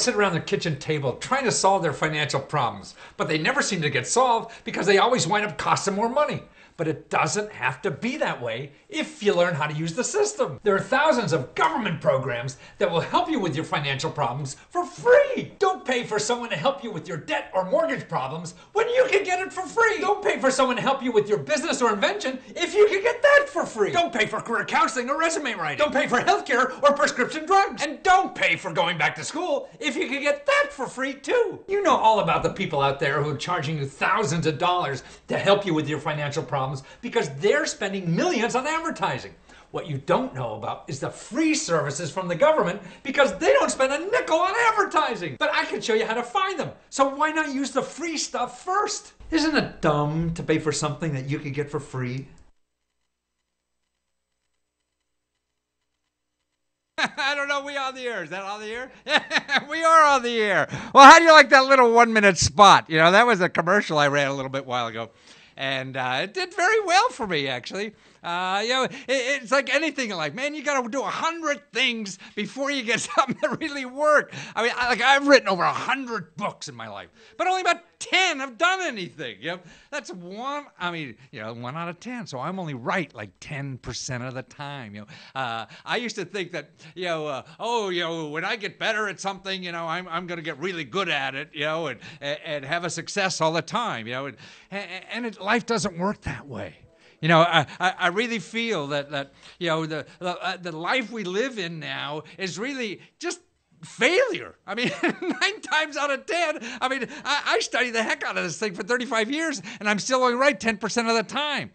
sit around their kitchen table trying to solve their financial problems, but they never seem to get solved because they always wind up costing more money. But it doesn't have to be that way if you learn how to use the system. There are thousands of government programs that will help you with your financial problems for free. Don't pay for someone to help you with your debt or mortgage problems when you can get it for free. Don't pay for someone to help you with your business or invention if you can get that for free. Don't pay for career counseling or resume writing. Don't pay for healthcare or prescription drugs. And don't pay for going back to school if you can get that for free too. You know all about the people out there who are charging you thousands of dollars to help you with your financial problems because they're spending millions on advertising. What you don't know about is the free services from the government because they don't spend a nickel on advertising. But I can show you how to find them. So why not use the free stuff first? Isn't it dumb to pay for something that you could get for free? I don't know, we on the air. Is that on the air? We are on the air. Well, how do you like that little 1-minute spot? You know, that was a commercial I ran a little bit while ago. And it did very well for me, actually. It's like anything in life, man. You got to do 100 things before you get something that really work. I mean, I've written over 100 books in my life, but only about 10 have done anything. That's one. I mean, 1 out of 10. So I'm only right like 10% of the time. I used to think that, when I get better at something, I'm going to get really good at it, and have a success all the time, and life doesn't work that way. I really feel that the life we live in now is really just failure. I mean, 9 times out of 10, I studied the heck out of this thing for 35 years, and I'm still only right 10% of the time.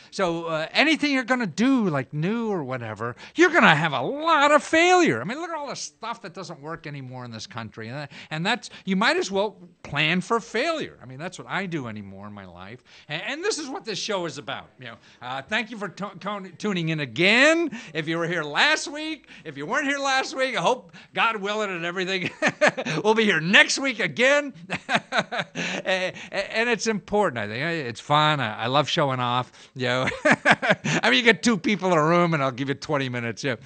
So anything you're going to do, like new or whatever, you're going to have a lot of failure. I mean, look at all the stuff that doesn't work anymore in this country, and that's, you might as well plan for failure. I mean, that's what I do anymore in my life, and this is what this show is about. Thank you for tuning in again. If you were here last week, if you weren't here last week, I hope God willing and everything, we'll be here next week again. And it's important, I think. It's fun. I love showing off. I mean, you get 2 people in a room and I'll give you 20 minutes. So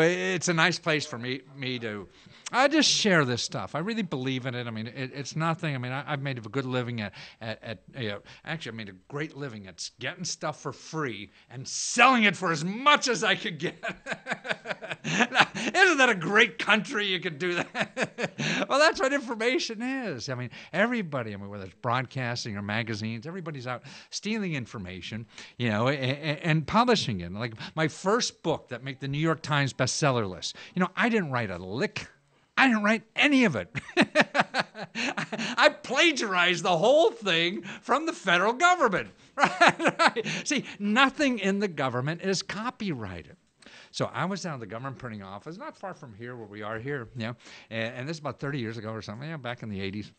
it's a nice place for me to I just share this stuff. I really believe in it. I mean, it's nothing. I mean, I've made a good living actually, I made a great living at getting stuff for free and selling it for as much as I could get. Now, isn't that a great country you could do that? Well, that's what information is. I mean, everybody, whether it's broadcasting or magazines, everybody's out stealing information, and publishing it. Like my first book that made the New York Times bestseller list. I didn't write a lick. I didn't write any of it. I plagiarized the whole thing from the federal government. Right? See, nothing in the government is copyrighted. So I was down at the government printing office, not far from here where we are here, and this is about 30 years ago or something, back in the 80s.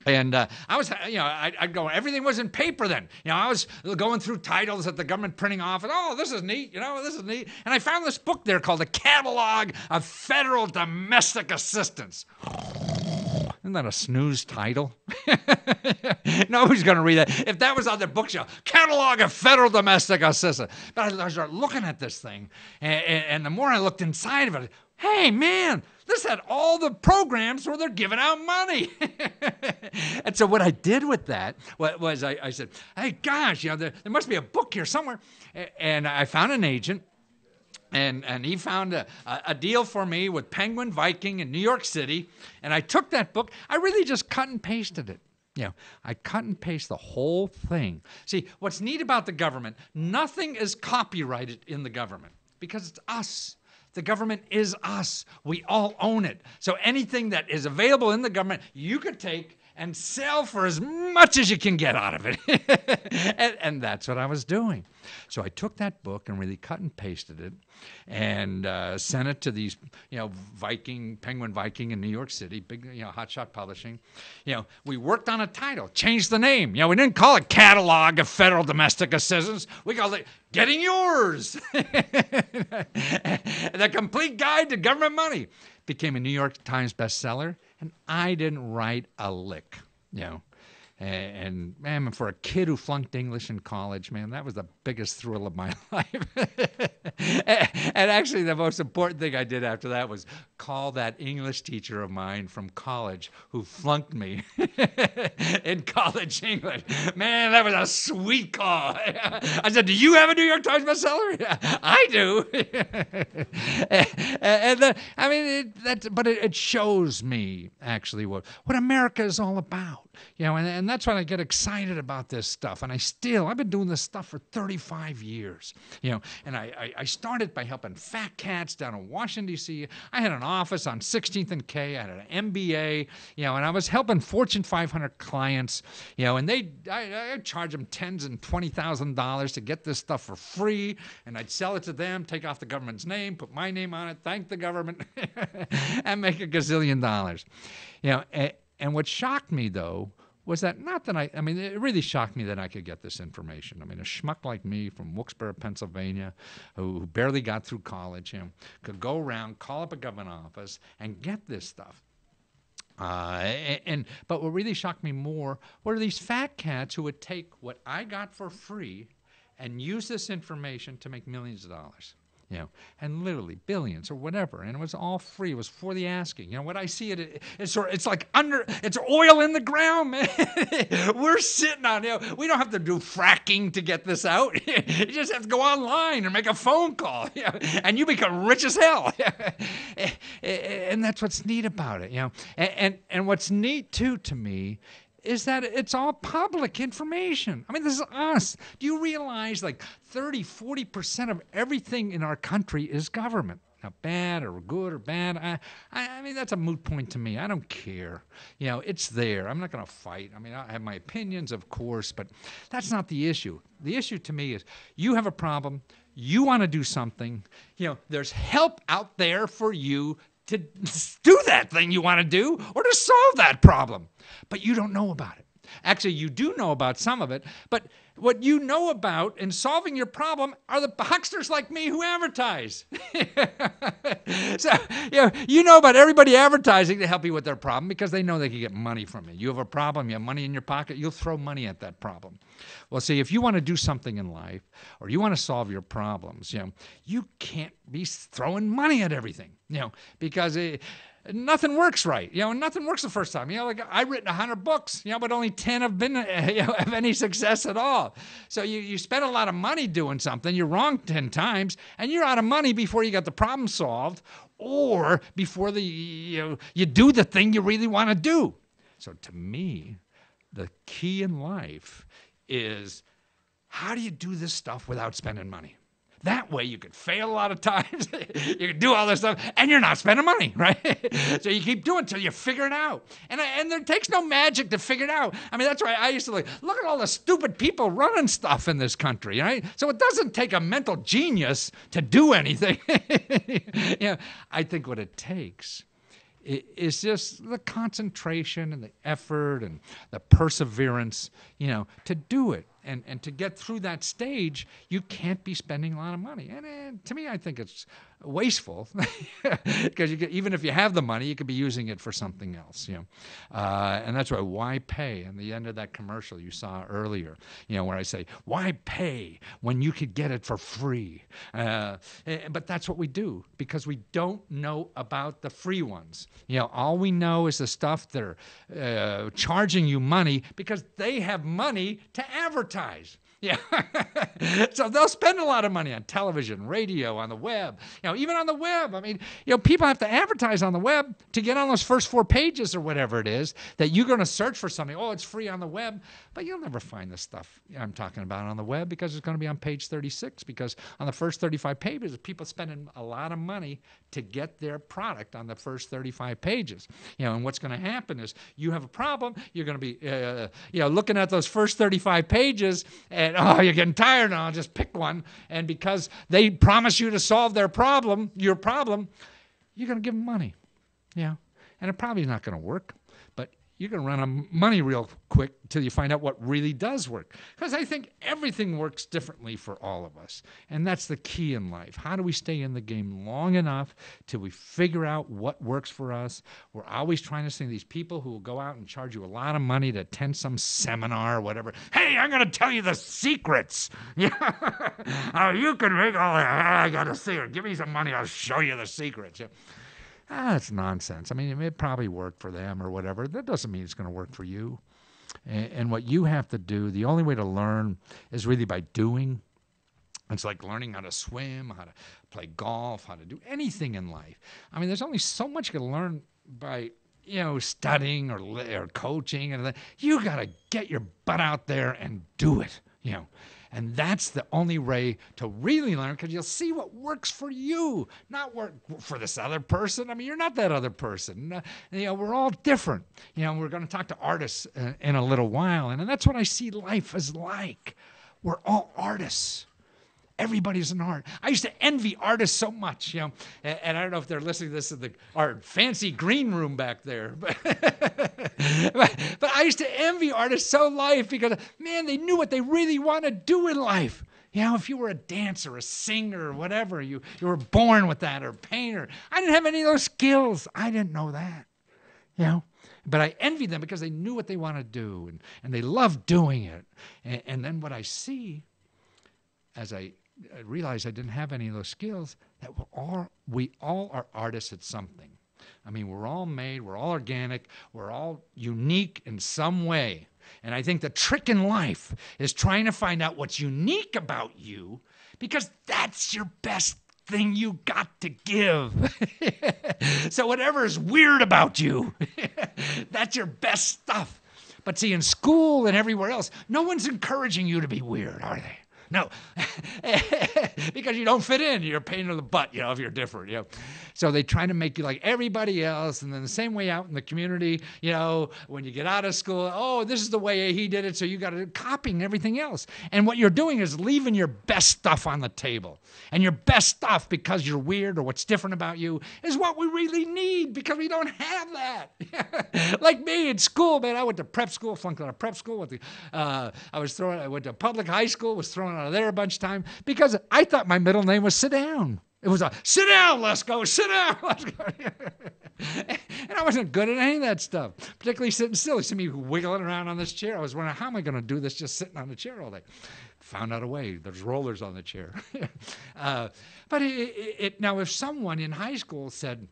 And I was, I'd go, everything was in paper then. I was going through titles at the government printing office. Oh, this is neat, this is neat. And I found this book there called The Catalog of Federal Domestic Assistance. Isn't that a snooze title? Nobody's going to read that. If that was on their bookshelf, Catalog of Federal Domestic Assistance. But I started looking at this thing, and the more I looked inside of it, hey, man, this had all the programs where they're giving out money. And so what I did with that was I said, hey, gosh, there must be a book here somewhere. And I found an agent. And he found a deal for me with Penguin Viking in New York City. And I took that book. I really just cut and pasted it. I cut and paste the whole thing. See, what's neat about the government, nothing is copyrighted in the government because it's us. The government is us. We all own it. So anything that is available in the government, you could take and sell for as much as you can get out of it. and that's what I was doing. So I took that book and really cut and pasted it and sent it to these, Penguin Viking in New York City, big, hotshot publishing. We worked on a title, changed the name. We didn't call it Catalog of Federal Domestic Assistance. We called it Getting Yours. The Complete Guide to Government Money. Became a New York Times bestseller, and I didn't write a lick, And man, for a kid who flunked English in college, man, that was the biggest thrill of my life. And actually, the most important thing I did after that was call that English teacher of mine from college who flunked me in college English. Man, that was a sweet call. I said, "Do you have a New York Times bestseller?" "Yeah, I do." I mean, but it shows me actually what America is all about. And that's why I get excited about this stuff. And I've been doing this stuff for 35 years. And I started by helping fat cats down in Washington, D.C. I had an office on 16th and K. I had an MBA, and I was helping Fortune 500 clients, and I charge them tens and $20,000 to get this stuff for free, and I'd sell it to them, take off the government's name, put my name on it, thank the government, and make a gazillion dollars. And what shocked me, though, was that it really shocked me that I could get this information. I mean, a schmuck like me from Wilkes-Barre, Pennsylvania, who barely got through college, could go around, call up a government office, and get this stuff. But what really shocked me more were these fat cats who would take what I got for free and use this information to make millions of dollars. And literally billions or whatever, and it was all free. It was for the asking. What I see it's like it's oil in the ground, man. We're sitting on, we don't have to do fracking to get this out. You just have to go online or make a phone call, and you become rich as hell. And that's what's neat about it, And what's neat too to me is that it's all public information. I mean, this is us. Do you realize like 30-40% of everything in our country is government? Now, bad or good or bad, I mean, that's a moot point to me. I don't care. It's there. I'm not going to fight. I mean, I have my opinions, of course, but that's not the issue. The issue to me is you have a problem. You want to do something. There's help out there for you to do that thing you want to do or to solve that problem. But you don't know about it. Actually, you do know about some of it, but what you know about in solving your problem are the hucksters like me who advertise. So, you know about everybody advertising to help you with their problem because they know they can get money from it. You have a problem, you have money in your pocket, you'll throw money at that problem. Well, see, if you want to do something in life or you want to solve your problems, you can't be throwing money at everything, because nothing works right. Nothing works the first time. Like I've written 100 books, but only 10 have been of any success at all. So you spend a lot of money doing something, you're wrong 10 times, and you're out of money before you got the problem solved or before you do the thing you really want to do. So to me, the key in life is how do you do this stuff without spending money? That way you could fail a lot of times, you could do all this stuff, and you're not spending money, right? So you keep doing it until you figure it out. And there takes no magic to figure it out. I mean, that's why I used to look at all the stupid people running stuff in this country, right? So it doesn't take a mental genius to do anything. I think what it takes is just the concentration and the effort and the perseverance, to do it. And to get through that stage, you can't be spending a lot of money. And to me, I think it's wasteful because even if you have the money, you could be using it for something else. And that's why pay? And the end of that commercial you saw earlier, where I say, why pay when you could get it for free? But that's what we do because we don't know about the free ones. All we know is the stuff that are charging you money because they have money to advertise. So they'll spend a lot of money on television, radio, on the web. Even on the web. I mean, people have to advertise on the web to get on those first 4 pages or whatever it is that you're going to search for something. Oh, it's free on the web. But you'll never find the stuff I'm talking about on the web because it's going to be on page 36 because on the first 35 pages, people spending a lot of money to get their product on the first 35 pages. And what's going to happen is you have a problem. You're going to be, looking at those first 35 pages and, you're getting tired now. I'll just pick one. And because they promise you to solve your problem, you're going to give them money. And it probably is not going to work. But you're going to run out of money real quick until you find out what really does work. Because I think everything works differently for all of us. And that's the key in life. How do we stay in the game long enough till we figure out what works for us? We're always trying to see these people who will go out and charge you a lot of money to attend some seminar or whatever. Hey, I'm going to tell you the secrets. Yeah. You can make all that. I got to see it. Give me some money. I'll show you the secrets. Yeah. That's nonsense. I mean, it probably worked for them or whatever. That doesn't mean it's going to work for you. And what you have to do, the only way to learn is really by doing. It's like learning how to swim, how to play golf, how to do anything in life. I mean, there's only so much you can learn by, studying or coaching. And you got to get your butt out there and do it, And that's the only way to really learn, because you'll see what works for you, not work for this other person. I mean, you're not that other person. We're all different. We're going to talk to artists in a little while, and that's what I see life as like. We're all artists. Everybody's an art. I used to envy artists so much, and I don't know if they're listening to this in our fancy green room back there, but I used to envy artists so life because, man, they knew what they really want to do in life. If you were a dancer, a singer, or whatever, you were born with that, or a painter. I didn't have any of those skills. I didn't know that, But I envied them because they knew what they want to do, and they loved doing it. And then what I see as I realized I didn't have any of those skills, that we all are artists at something. I mean, we're all made, we're all organic, we're all unique in some way. And I think the trick in life is trying to find out what's unique about you, because that's your best thing you got to give. So whatever is weird about you, that's your best stuff. But see, in school and everywhere else, no one's encouraging you to be weird, are they? No, because you don't fit in. You're a pain in the butt, if you're different, So they try to make you like everybody else. And then the same way out in the community, when you get out of school, oh, this is the way he did it, so you got to copying everything else. And what you're doing is leaving your best stuff on the table. And your best stuff, because you're weird or what's different about you, is what we really need, because we don't have that. Like me in school, man, I went to prep school, flunked out of prep school. I went to public high school, was thrown out of there a bunch of time because I thought my middle name was Sit Down. It was sit down, Lesko, sit down, Lesko. And I wasn't good at any of that stuff, particularly sitting still. You see me wiggling around on this chair. I was wondering, how am I going to do this just sitting on the chair all day? Found out a way. There's rollers on the chair. But now if someone in high school said,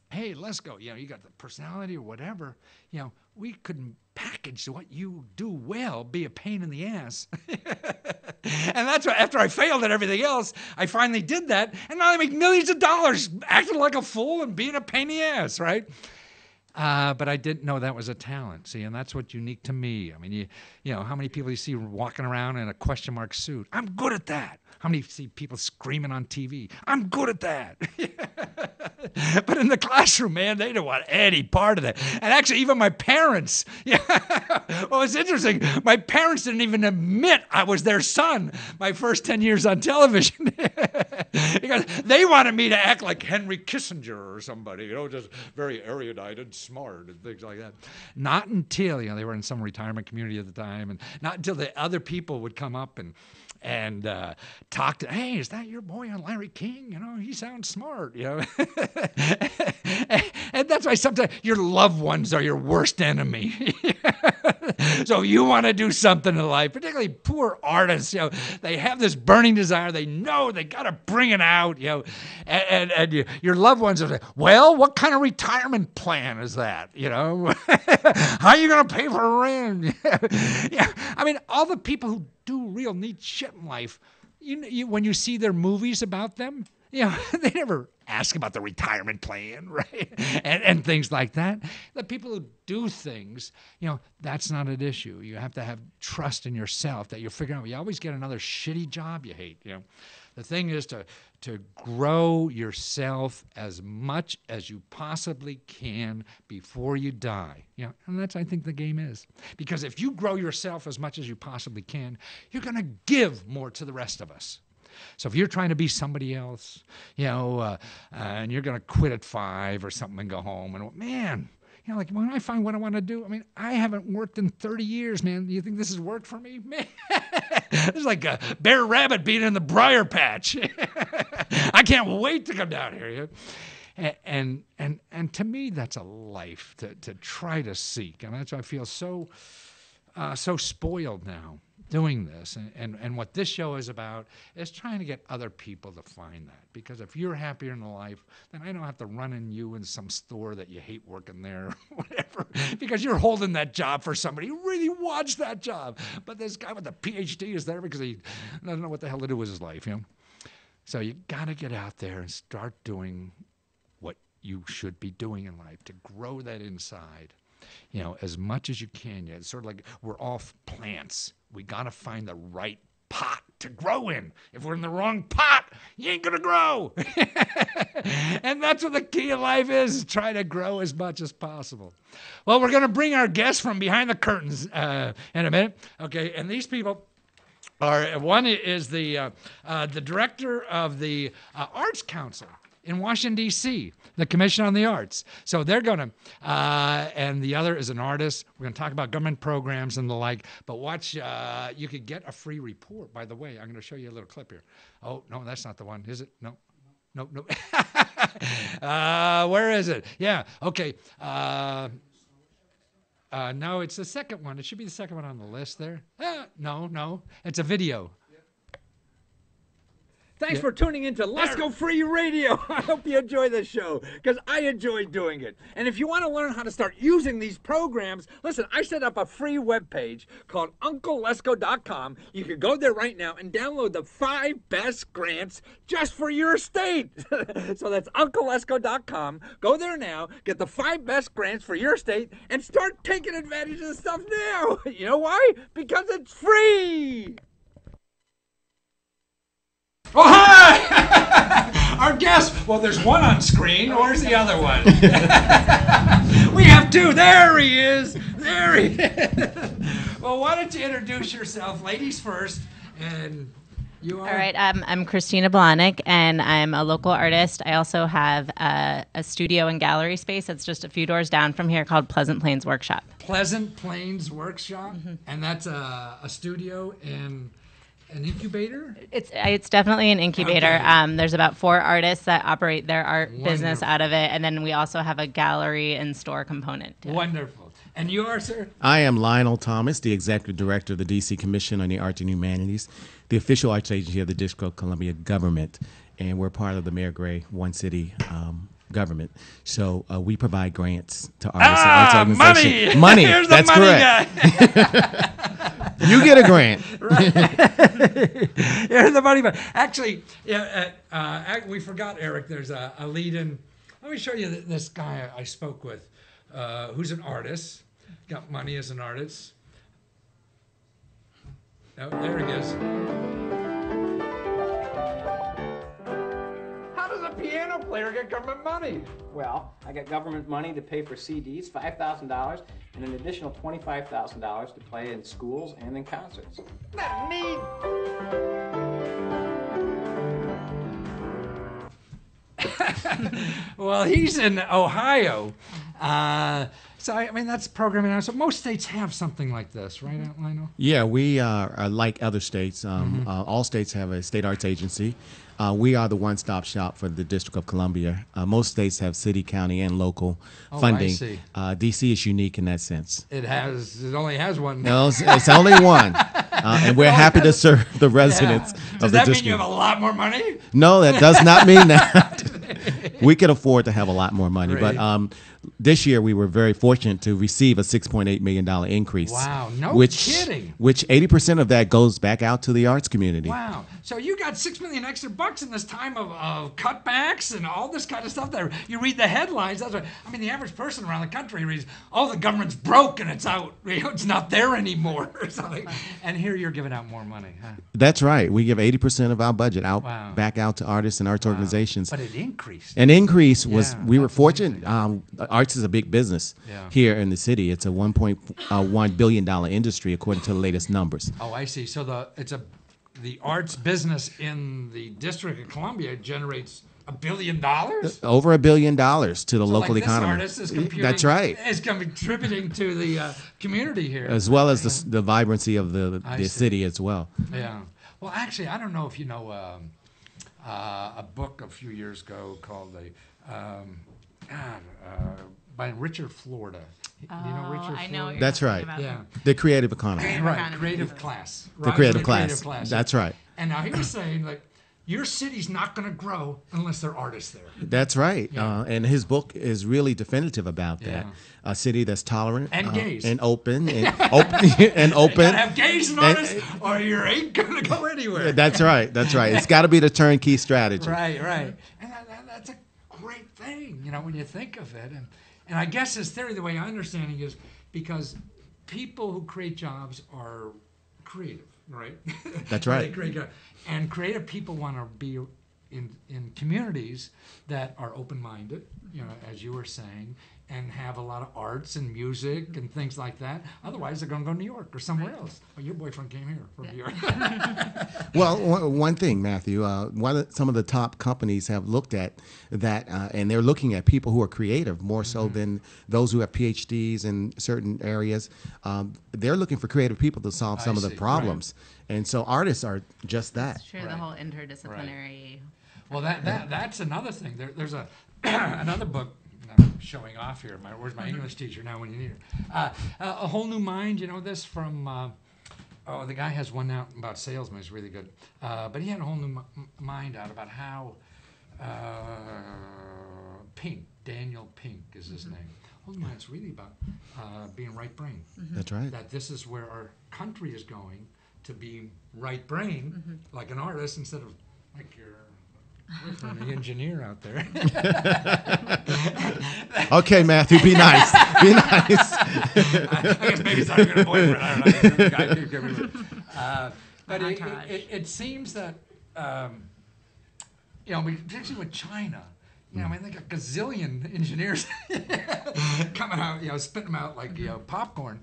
hey, Lesko, you got the personality or whatever, we couldn't package what you do well, be a pain in the ass. And that's why after I failed at everything else, I finally did that. And now I make millions of dollars acting like a fool and being a pain in the ass, right? But I didn't know that was a talent, see, and that's what's unique to me. I mean, how many people you see walking around in a question mark suit? I'm good at that. How many see people screaming on TV? I'm good at that. But in the classroom, man, they don't want any part of that. And actually, even my parents, well, it's interesting. My parents didn't even admit I was their son my first 10 years on television. Because they wanted me to act like Henry Kissinger or somebody, just very erudite and smart and things like that. Not until, they were in some retirement community at the time, and not until the other people would come up and talk to, hey, is that your boy on Larry King? He sounds smart, And that's why sometimes your loved ones are your worst enemy. So you want to do something in life, particularly poor artists, they have this burning desire. They know they got to bring it out, and your loved ones are like, well, what kind of retirement plan is that? How are you going to pay for rent? I mean, all the people who do real neat shit in life, when you see their movies about them, they never ask about the retirement plan, right? And things like that. The people who do things, that's not an issue. You have to have trust in yourself that you're figuring out. You always get another shitty job you hate, The thing is to grow yourself as much as you possibly can before you die. And that's, I think, the game is. Because if you grow yourself as much as you possibly can, you're going to give more to the rest of us. So if you're trying to be somebody else, and you're going to quit at 5 or something and go home, and man, you know, like when I find what I want to do, I mean, I haven't worked in 30 years, man. You think this has worked for me? Man, it's like a bear rabbit being in the briar patch. I can't wait to come down here. You know? And to me, that's a life to try to seek. And that's why I feel so spoiled now doing this. And what this show is about is trying to get other people to find that. Because if you're happier in life, then I don't have to run in you in some store that you hate working there or whatever, because you're holding that job for somebody who really wants that job. But this guy with a PhD is there because he doesn't know what the hell to do with his life, you know? So you got to get out there and start doing what you should be doing in life to grow that inside, you know, as much as you can. It's sort of like we're all plants. We got to find the right pot to grow in. If we're in the wrong pot, you ain't going to grow. And that's what the key of life is try to grow as much as possible. Well, we're going to bring our guests from behind the curtains in a minute. Okay, and these people are, one is the director of the Arts Council in Washington, D.C., the Commission on the Arts. So they're going to, and the other is an artist. We're going to talk about government programs and the like. But watch, you could get a free report. By the way, I'm going to show you a little clip here. Oh, no, that's not the one, is it? No. No. Where is it? Yeah, okay. No, it's the second one. It should be the second one on the list there. No, it's a video. Thanks for tuning into Lesko Free Radio. I hope you enjoy this show, because I enjoy doing it. And if you want to learn how to start using these programs, listen, I set up a free webpage called UncleLesko.com. You can go there right now and download the 5 best grants just for your state. So that's UncleLesko.com. Go there now, get the 5 best grants for your state, and start taking advantage of the stuff now. You know why? Because it's free. Oh, hi! Our guest. Well, there's one on screen. Where's the other one? We have 2. There he is. There he is. Well, why don't you introduce yourself, ladies first, and you are? All right. I'm Christina Blahnik, and I'm a local artist. I also have a studio and gallery space that's just a few doors down from here called Pleasant Plains Workshop. Pleasant Plains Workshop? Mm-hmm. And that's a studio and an incubator? It's definitely an incubator. Okay. There's about 4 artists that operate their art business out of it, and then we also have a gallery and store component. Wonderful. And you are, sir? I am Lionel Thomas, the Executive Director of the D.C. Commission on the Arts and Humanities, the official arts agency of the District of Columbia government, and we're part of the Mayor Gray One City government. So we provide grants to artists and arts organizations. Money! Here's that's the money correct. Guy. You get a grant. Right. Here's the money. Actually, we forgot Eric. There's a lead-in. Let me show you this guy I spoke with, who's an artist. Got money as an artist. Oh, there he is. How does a piano player get government money? Well, I got government money to pay for CDs, $5,000, and an additional $25,000 to play in schools and in concerts. That neat. Well, he's in Ohio. So, I mean, that's programming. So most states have something like this, right, Lionel? Yeah, we are like other states. All states have a state arts agency. We are the one-stop shop for the District of Columbia. Most states have city, county, and local funding. I see. D.C. is unique in that sense. It only has one. No, it's only one. And we're happy to serve the residents of the district. Does that mean you have a lot more money? No, that does not mean that. We could afford to have a lot more money. Right. But this year we were very fortunate to receive a $6.8 million increase. Wow, no kidding. Which 80% of that goes back out to the arts community. Wow. So you got $6 million extra bucks in this time of cutbacks and all this kind of stuff. That you read the headlines. That's what, I mean, the average person around the country reads, "Oh, the government's broke and it's out. It's not there anymore," or something. And here you're giving out more money, huh? That's right. We give 80% of our budget back out to artists and arts organizations. But it increased. An increase was, we were fortunate. Arts is a big business here in the city. It's a $1.1 billion industry according to the latest numbers. Oh, I see. So the arts business in the District of Columbia generates $1 billion? Over $1 billion to the local Like economy. this artist is That's right. Is contributing to the community here. As well as the vibrancy of the see. city as well. Yeah. Well, actually, I don't know if you know a book a few years ago called by Richard Florida. Do you know Richard Florida? I know what you're That's talking right. about. Yeah. The creative economy. Right. Economy. Creative class. The Rise creative of the class. That's right. And now he was saying, like, your city's not going to grow unless there are artists there. That's right. Yeah. And his book is really definitive about that. Yeah. A city that's tolerant And gays. and open and open and You open. gotta have gays and artists, or you ain't gonna go anywhere. That's right. That's right. It's got to be the turnkey strategy. Right. And that's a great thing, when you think of it. And I guess his theory, the way I understand it, is because people who create jobs are creative, right? That's right. They create jobs. And creative people want to be in communities that are open-minded, as you were saying, and have a lot of arts and music and things like that. Otherwise, they're going to go to New York or somewhere else. Well, your boyfriend came here from New York. Well, one thing, Matthew, some of the top companies have looked at that, and they're looking at people who are creative more so than those who have PhDs in certain areas. They're looking for creative people to solve some of the see. problems. And so artists are just that. It's true, the Right. whole interdisciplinary. Well, that's another thing. There's another book. I'm showing off here. Where's my English teacher now when you need her? A Whole New Mind. You know this from. The guy has one out about salesmen. It's really good. But he had a whole new mind out about how Daniel Pink is his name. Whole New Mind's really about being right brain. That's right. That this is where our country is going, to be right brain, like an artist, instead of like your boyfriend, the engineer out there. Okay, Matthew, be nice. Be nice. I guess maybe it's not even a boyfriend. I don't know. But Entourage. it seems that, particularly with China, I mean, like a gazillion engineers coming out, spitting them out like popcorn.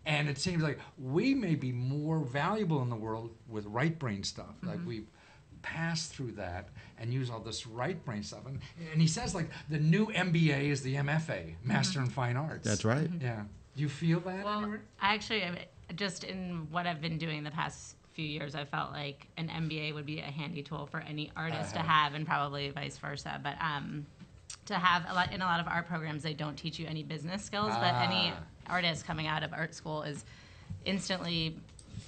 And it seems like we may be more valuable in the world with right brain stuff. Like we pass through that and use all this right brain stuff. And he says, like, the new MBA is the MFA, Master in Fine Arts. That's right. Yeah. Do you feel that? Well, anywhere? just in what I've been doing the past few years, I felt like an MBA would be a handy tool for any artist to have, and probably vice versa. But to have in a lot of art programs, they don't teach you any business skills, but any artist coming out of art school is instantly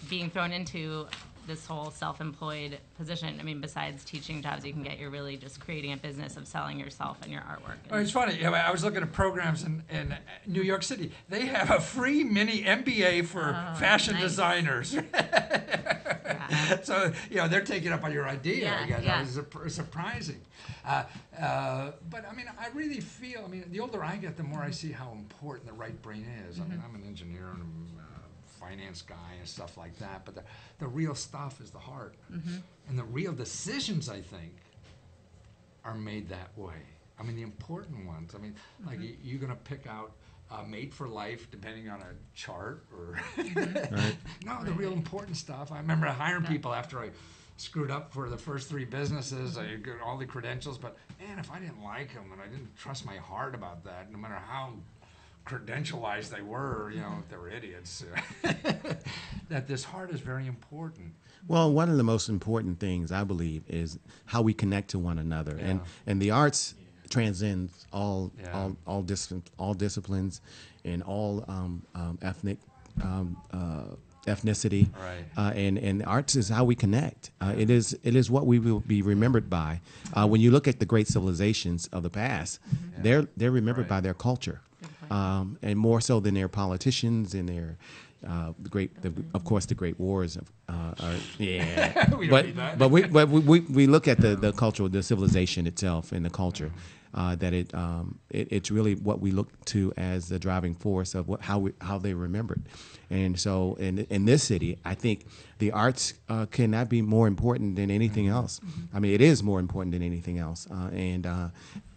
being thrown into this whole self-employed position. I mean, besides teaching jobs you can get, you're really just creating a business of selling yourself and your artwork. Oh, it's funny. I was looking at programs in New York City. They have a free mini MBA for fashion nice. designers. So, they're taking up on your idea. Yeah, I guess. yeah. That was surprising. But, I mean, I really feel, the older I get, the more I see how important the right brain is. I mean, I'm an engineer and a finance guy and stuff like that. But the real stuff is the heart. And the real decisions, I think, are made that way. I mean, the important ones. I mean, like you're going to pick out mate for life depending on a chart or no, the real important stuff. I remember hiring people after I screwed up for the first 3 businesses. I got all the credentials, but man, if I didn't like them and I didn't trust my heart about that, no matter how credentialized they were, they were idiots. That this heart is very important. Well, one of the most important things, I believe, is how we connect to one another. And the arts transcends all disciplines and all ethnicity. Right. And arts is how we connect. It is what we will be remembered by. When you look at the great civilizations of the past, they're remembered by their culture, and more so than their politicians and their of course, the great wars. We don't need that. But we look at the culture, the civilization itself, and the culture. That it's really what we look to as the driving force of how they remembered. And so in this city, I think the arts cannot be more important than anything else. I mean, it is more important than anything else. And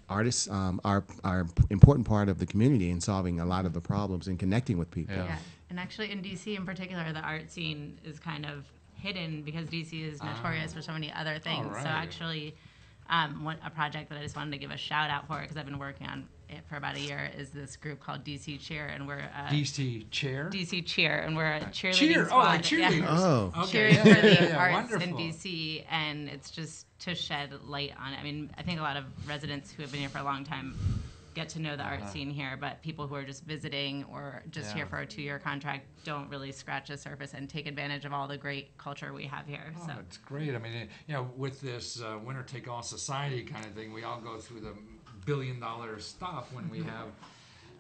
artists are an important part of the community in solving a lot of the problems and connecting with people. Yeah, and actually in DC in particular, the art scene is kind of hidden because DC is notorious for so many other things. right. So actually, a project that I just wanted to give a shout out for because I've been working on it for about a year is this group called DC Cheer, and we're DC Chair? DC Cheer, and we're a cheerleading Cheer. squad. Oh, like cheerleaders. Yeah. Oh. Okay. Cheering Yeah, for yeah, the yeah, arts wonderful. in DC, and it's just to shed light on it. I mean, I think a lot of residents who have been here for a long time get to know the art scene here, but people who are just visiting or just here for a 2-year contract don't really scratch the surface and take advantage of all the great culture we have here. Oh, So it's great. I mean, with this winner-take-all society kind of thing, we all go through the billion-dollar stuff when we have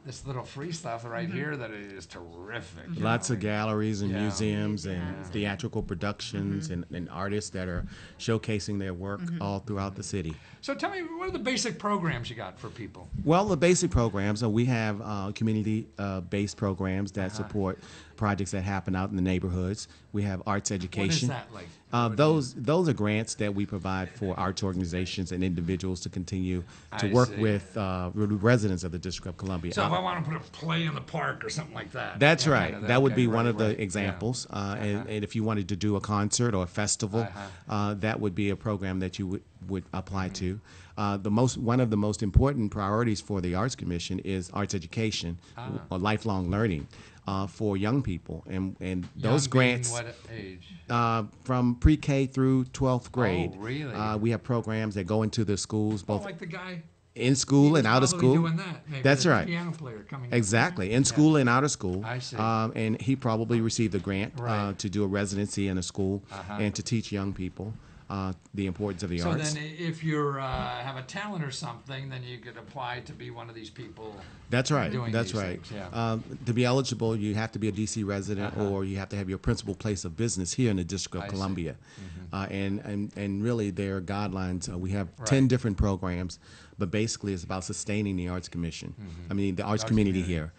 this little free stuff right here that is terrific. you Lots know. of galleries and Yeah. museums and theatrical productions and artists that are showcasing their work all throughout the city. So tell me, what are the basic programs you got for people? Well, the basic programs, we have community-based programs that support projects that happen out in the neighborhoods. We have arts education. What is that like? Those are grants that we provide for arts organizations and individuals to continue to I work see. with residents of the District of Columbia. So if I want to put a play in the park or something like that. That's yeah, right. kind of That would okay, be one right, of the right. examples. And if you wanted to do a concert or a festival, that would be a program that you would apply to. One of the most important priorities for the Arts Commission is arts education or lifelong learning for young people, and Young those being grants what age? from pre-K through 12th grade. Oh, really? We have programs that go into the schools, Oh, both like the guy in school and out of probably school. doing that, maybe, That's the right. Piano player coming. Exactly, in school and out of school. I see. And he probably received a grant Right. to do a residency in a school and to teach young people the importance of the So arts. then, if you have a talent or something, then you could apply to be one of these people. That's right. doing That's these right. things, yeah. To be eligible, you have to be a DC resident, or you have to have your principal place of business here in the District of I see. Columbia. And really, there are guidelines. We have 10 different programs, but basically, it's about sustaining the Arts Commission. I mean, the arts community here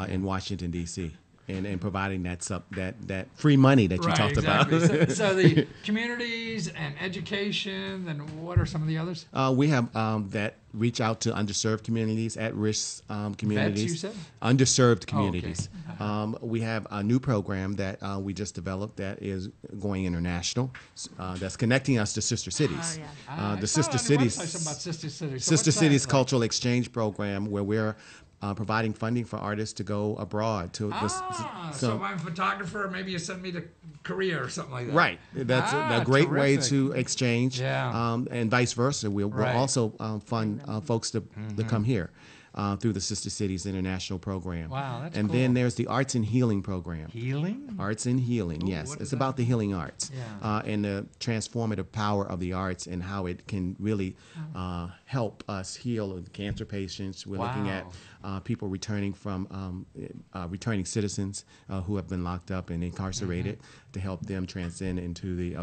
in Washington D.C. And providing that free money that you talked exactly. about. So the communities and education, and what are some of the others? We have that reach out to underserved communities, at-risk communities. you said? Underserved Oh, okay. communities. We have a new program that we just developed that is going international. That's connecting us to sister cities. The Sister Cities, About Sister Cities. So Sister what's that Cities like? Cultural Exchange Program, where we're providing funding for artists to go abroad to So if I'm a photographer, maybe you send me to Korea or something like that. Right. That's a great way terrific. to exchange, Yeah. and vice versa. We'll Right. also fund folks to come here through the Sister Cities International Program. Wow, that's And cool. then there's the Arts and Healing Program. Healing? Arts and Healing, Ooh, yes. what It's is about the healing arts Yeah. and the transformative power of the arts and how it can really help us heal cancer patients. We're looking at people returning from returning citizens who have been locked up and incarcerated to help them transcend into the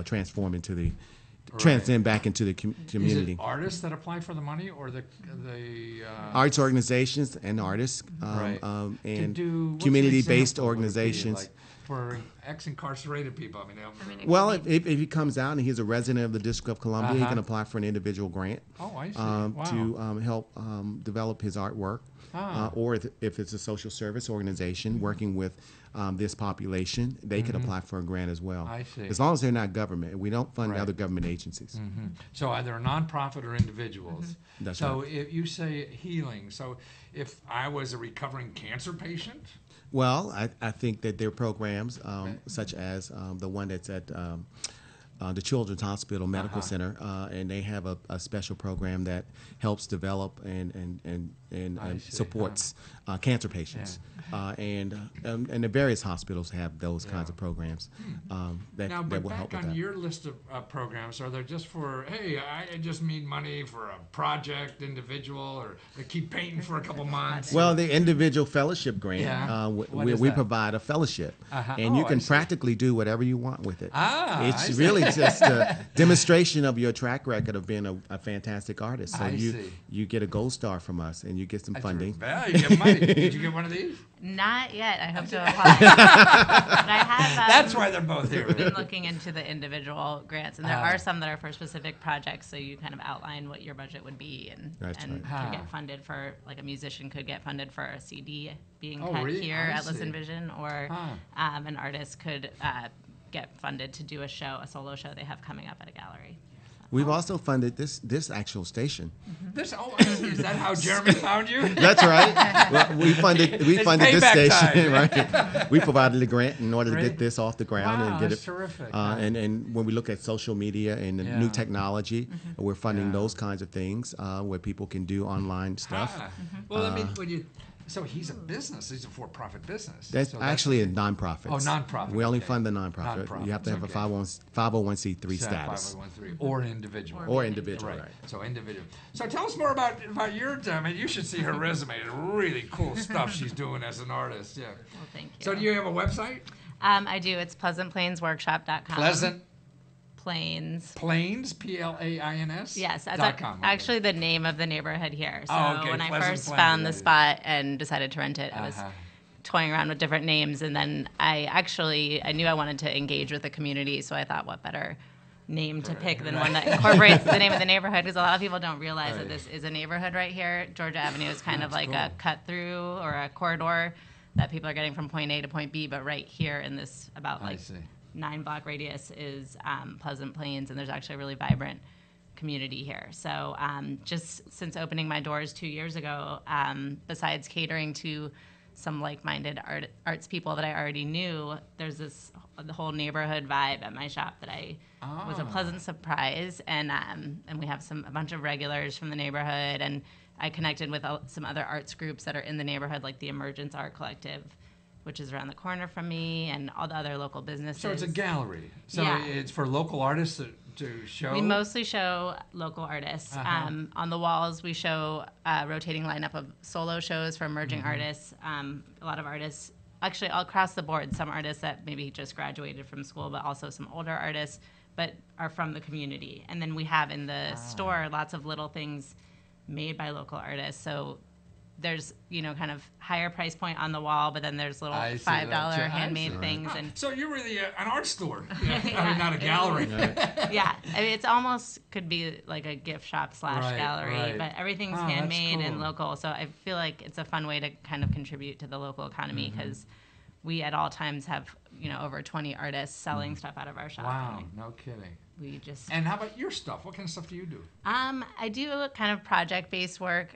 transcend back into the Is community. it artists that apply for the money, or the Arts organizations and artists right. To and do, what's an community-based example? Would it be organizations. like for ex-incarcerated people? I mean, Well, if he comes out and he's a resident of the District of Columbia, he can apply for an individual grant oh, I see. to help develop his artwork. Or if it's a social service organization working with this population, they could apply for a grant as well. I see. As long as they're not government. We don't fund Right. other government agencies. So either a nonprofit or individuals. That's so right. if you say healing, so if I was a recovering cancer patient, Well, I think that there are programs such as the one that's at the Children's Hospital Medical Center, and they have a special program that helps develop and supports cancer patients. And the various hospitals have those kinds of programs that now, that but will help back with on that. your list of programs, are they just for, hey, I just need money for a project, individual, or they keep painting for a couple months? Well, the individual fellowship grant, Yeah. What is we that? provide a fellowship, and Oh, you I can see. practically do whatever you want with it. I It's see. really just a demonstration of your track record of being a fantastic artist. So I see. you get a gold star from us, and you get some funding. Well, you get money. Did you get one of these? Not yet. I hope to apply. But I have That's why they're both here. been looking into the individual grants, and there are some that are for specific projects. So you kind of outline what your budget would be, and That's right. could get funded for, like a musician could get funded for a CD being Oh, cut really? here I at Listen see. Vision, or an artist could get funded to do a solo show they have coming up at a gallery. We've also funded this actual station. Is that how Jeremy found you? That's right. Well, we funded this payback station, time. right? We provided a grant in order to get this off the ground Wow, and get that's it. terrific. And when we look at social media and the new technology, we're funding those kinds of things where people can do online stuff. Well, I mean, so he's a business. He's a for-profit business. That's so actually a nonprofit. Oh, nonprofit. We only okay. fund the nonprofit. You have to have a 501c3 status. 501(c)(3) or individual. Or individual, Right. right. So individual. So tell us more about your. I mean, you should see her resume. It's really cool stuff she's doing as an artist. Yeah. Well, thank you. So do you have a website? I do. It's pleasantplainsworkshop.com. Pleasant Plains. Plains, Plains. Yes, that's .com. actually the name of the neighborhood here. So okay, when I Pleasant first Plains, found the right. spot and decided to rent it, I was toying around with different names, and then I knew I wanted to engage with the community, so I thought, what better name to pick than one that incorporates the name of the neighborhood, because a lot of people don't realize that this is a neighborhood right here. Georgia Avenue is kind of like a cut through or a corridor that people are getting from point A to point B, but right here in this about like 9-block radius is Pleasant Plains, and there's actually a really vibrant community here. So just since opening my doors 2 years ago, besides catering to some like-minded arts people that I already knew, there's the whole neighborhood vibe at my shop that I was a pleasant surprise, and we have a bunch of regulars from the neighborhood, and I connected with some other arts groups that are in the neighborhood, like the Emergence Art Collective, which is around the corner from me, and all the other local businesses. So it's a gallery. So Yeah. it's for local artists to show? We mostly show local artists. On the walls, we show a rotating lineup of solo shows for emerging artists. A lot of artists, actually all across the board, some artists that maybe just graduated from school, but also some older artists, but are from the community. And then we have in the store lots of little things made by local artists. So there's, kind of higher price point on the wall, but then there's little $5 handmade things. And so you're really an art store. I mean, not a gallery. yeah, I mean, it's almost could be like a gift shop / gallery, right. but everything's Oh, that's handmade and cool. local. So I feel like it's a fun way to kind of contribute to the local economy, because we at all times have, over 20 artists selling stuff out of our shop. Wow, And no kidding. we just And how about your stuff? What kind of stuff do you do? I do kind of project-based work,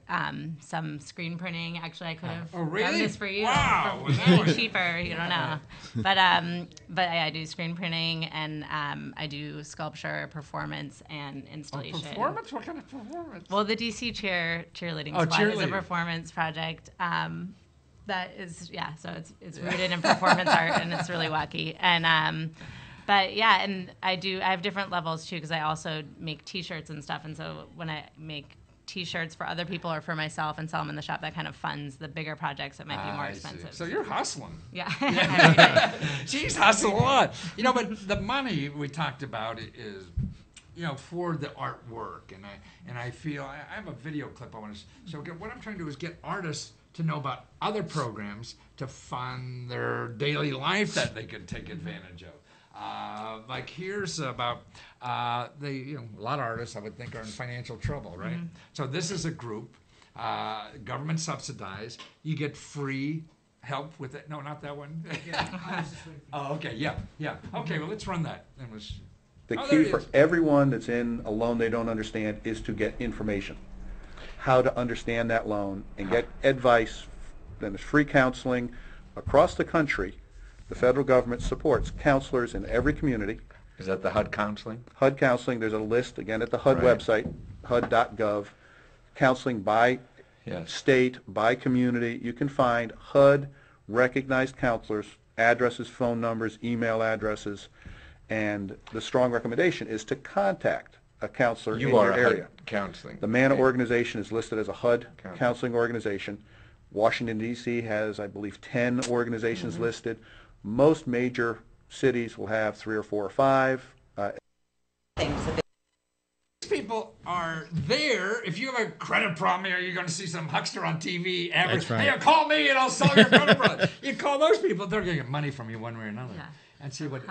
some screen printing. Actually, I could have Oh, really? done this for you. Wow, for that maybe was- cheaper. You don't know. But I do screen printing, and I do sculpture, performance, and installation. Performance? What kind of performance? Well, the DC cheerleading Oh, squad is a cheerleading. performance project. That is, so it's rooted in performance art, and it's really wacky. And but yeah, and I have different levels too, because I also make T-shirts and stuff. And so when I make T-shirts for other people or for myself and sell them in the shop, that kind of funds the bigger projects that might be more I see. expensive. So you're hustling. Yeah. Every day. She's hustling a lot. But the money we talked about is, for the artwork. And I feel, I have a video clip I want to show. What I'm trying to do is get artists to know about other programs to fund their daily life that they could take advantage of. Like here's about a lot of artists I would think are in financial trouble, right? So this is a group, government subsidized. You get free help with it. No, not that one. Oh, okay, yeah. Okay, well let's run that. The Oh, there key it for is. everyone that's in a loan they don't understand is to get information, how to understand that loan, and get advice. Then there's free counseling across the country. The federal government supports counselors in every community. Is that the HUD counseling? HUD counseling, there's a list, again, at the HUD Right. website, hud.gov, counseling by Yes. state, by community. You can find HUD-recognized counselors, addresses, phone numbers, email addresses, and the strong recommendation is to contact a counselor in You your are a area. HUD counseling. The MANA organization is listed as a HUD Counseling. counseling organization. Washington, D.C. has, I believe, 10 organizations listed. Most major cities will have 3 or 4 or 5. These people are there. If you have a credit problem, you're going to see some huckster on TV. That's right. Hey, call me and I'll solve your credit problem. You call those people, they're going to get money from you one way or another. Yeah. And see, what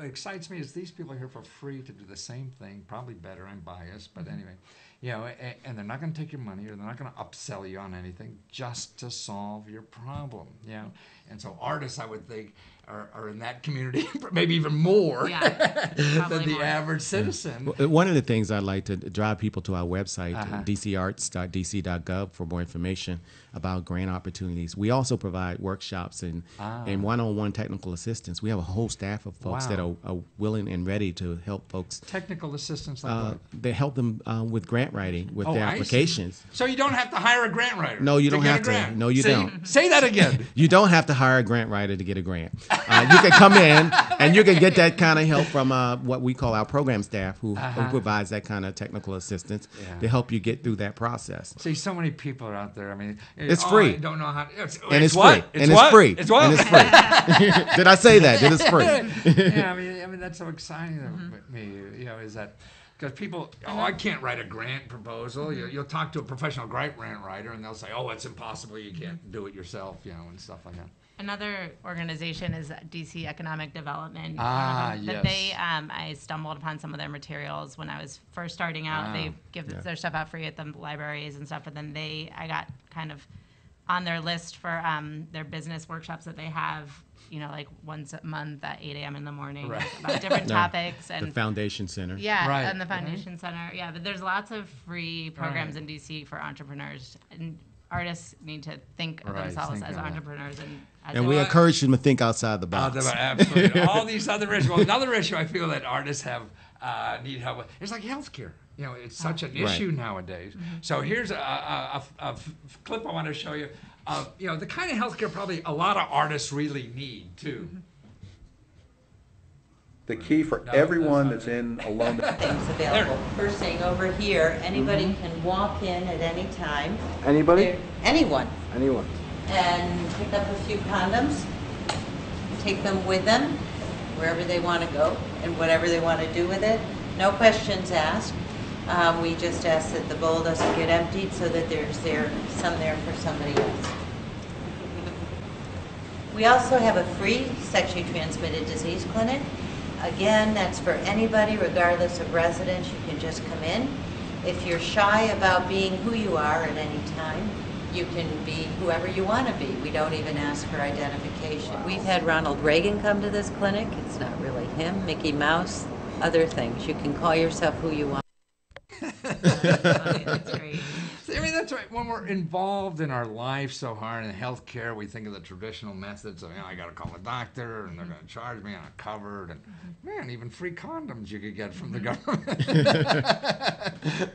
excites me is these people are here for free to do the same thing, probably better. I'm biased, but anyway, you know, and they're not going to take your money or they're not going to upsell you on anything, just to solve your problem, you know. And so artists, I would think, are in that community maybe even more than the average citizen. One of the things I'd like to drive people to our website, dcarts.dc.gov, for more information about grant opportunities. We also provide workshops and one-on-one technical assistance. We have a whole staff of folks that are willing and ready to help folks. Technical assistance like what? They help them with grant writing, with their applications. So you don't have to hire a grant writer. No, you don't have to. No, you don't. Say that again. You don't have to hire a grant writer to get a grant. You can come in and you can get that kind of help from what we call our program staff, who provides that kind of technical assistance to help you get through that process. See, so many people are out there. I mean, it's free. I don't know how. And it's free. And it's free. It's what? And it's free. Did I say that? It is free. Yeah, I mean that's so exciting to me. You know, is that. Because people, I can't write a grant proposal. You'll talk to a professional grant writer, and they'll say, "Oh, it's impossible. You can't do it yourself," you know, and stuff like that. Another organization is DC Economic Development. Yes. But they, I stumbled upon some of their materials when I was first starting out. They give their stuff out free at the libraries and stuff. But then I got kind of on their list for their business workshops that they have. You know, like once a month at 8 a.m. in the morning, about different topics. And the Foundation Center. Yeah, and the Foundation Center. Yeah, but there's lots of free programs in DC for entrepreneurs. And artists need to think of themselves as entrepreneurs. And we encourage them to think outside the box. Absolutely. All these other issues. Well, another issue I feel that artists have need help with is like healthcare. You know, it's such an issue nowadays. So here's a clip I want to show you. You know, the kind of healthcare probably a lot of artists really need too. The key for everyone that's in a loan. Things available. First thing over here, anybody can walk in at any time. Anybody? Anyone. Anyone. And pick up a few condoms, take them with them wherever they want to go and whatever they want to do with it. No questions asked. We just ask that the bowl doesn't get emptied so that there's some there for somebody else. We also have a free sexually transmitted disease clinic. Again, that's for anybody, regardless of residence. You can just come in. If you're shy about being who you are at any time, you can be whoever you want to be. We don't even ask for identification. Wow. We've had Ronald Reagan come to this clinic. It's not really him. Mickey Mouse, other things. You can call yourself who you want. That's great. I mean, that's right. When we're involved in our life so hard in healthcare, we think of the traditional methods of, you know, I got to call a doctor and they're going to charge me on a covered, and man, even free condoms you could get from the government.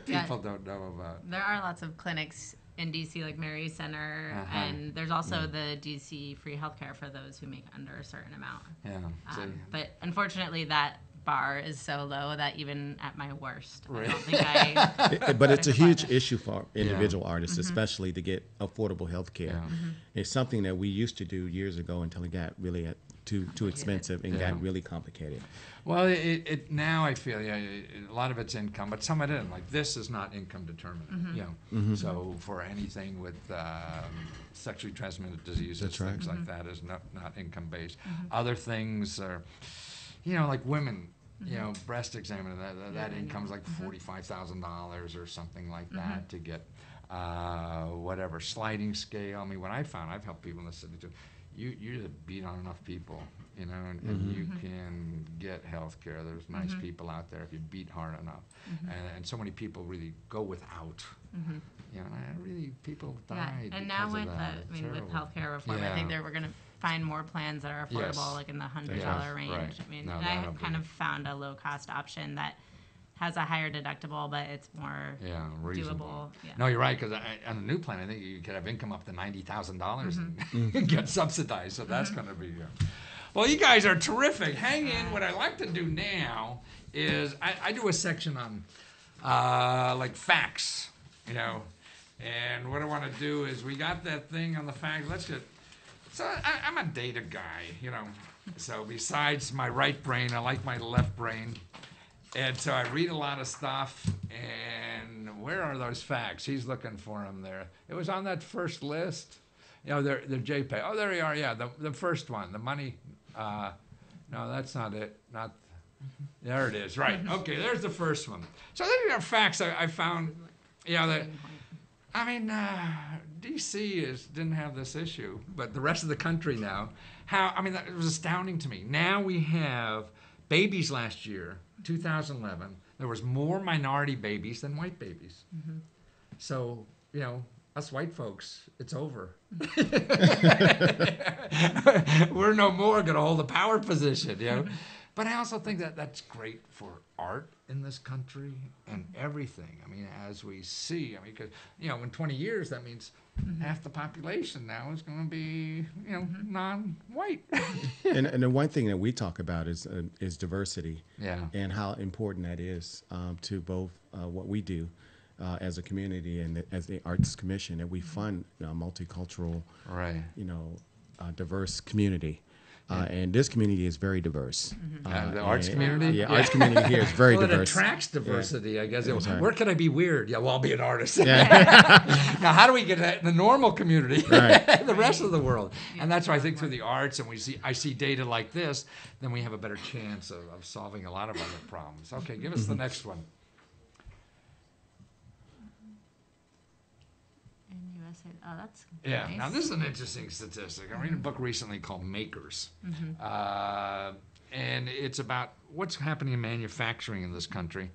People don't know about. There are lots of clinics in DC, like Mary Center, and there's also the DC free healthcare for those who make under a certain amount. Yeah. But unfortunately, that bar is so low that even at my worst, I don't think I. But it's a huge issue for individual artists, especially to get affordable health care. It's something that we used to do years ago until it got really too expensive and got really complicated. Well, it now I feel a lot of it's income, but some of it isn't. Like this is not income determinant. You know, so for anything with sexually transmitted diseases, things like that is not income based. Other things are. You know, like women, you know, breast examiner, that income's like $45,000 or something like that to get whatever sliding scale. I mean, what I've helped people in the city too. You just beat on enough people, you know, and you can get health care. There's nice people out there if you beat hard enough, and so many people really go without. You know, really people died. And now with with healthcare reform, I think we're going to find more plans that are affordable, like in the $100 range. Right. I mean, and I kind of found a low-cost option that has a higher deductible, but it's more reasonable. doable. Yeah. No, you're right, because on a new plan, I think you could have income up to $90,000 and get subsidized, so that's going to be... Well, you guys are terrific. Hang in. What I like to do now is I do a section on, like, facts, you know, and what I want to do is we got that thing on the facts. Let's just... So I'm a data guy, you know. So besides my right brain, I like my left brain. And so I read a lot of stuff, and where are those facts? He's looking for them there. It was on that first list. You know, they're JPEG. Oh, there they are, yeah, the first one, the money No, that's not it. Not there. It is. Right. Okay. There's the first one. So there are facts I found. That I mean, D.C. didn't have this issue, but the rest of the country now. It was astounding to me. Now we have babies last year, 2011. There was more minority babies than white babies. Mm-hmm. So us white folks, it's over. We're no more going to hold a power position, But I also think that that's great for art in this country and everything. I mean, as we see, because, in 20 years, that means half the population now is going to be, non-white. and the one thing that we talk about is diversity. Yeah. And how important that is to both what we do as a community and as the Arts Commission, that we fund a multicultural, right. Diverse community. And this community is very diverse. The arts community? Yeah, arts community here is very diverse. It attracts diversity, I guess. Right. Where can I be weird? Yeah, well, I'll be an artist. Yeah. Now, how do we get that in the normal community, Right. the rest of the world? And that's why I think through the arts, and I see data like this, then we have a better chance of solving a lot of other problems. Okay, give us the next one. Oh, that's Yeah. nice. Now, this is an interesting statistic. I read a book recently called Makers. And it's about what's happening in manufacturing in this country.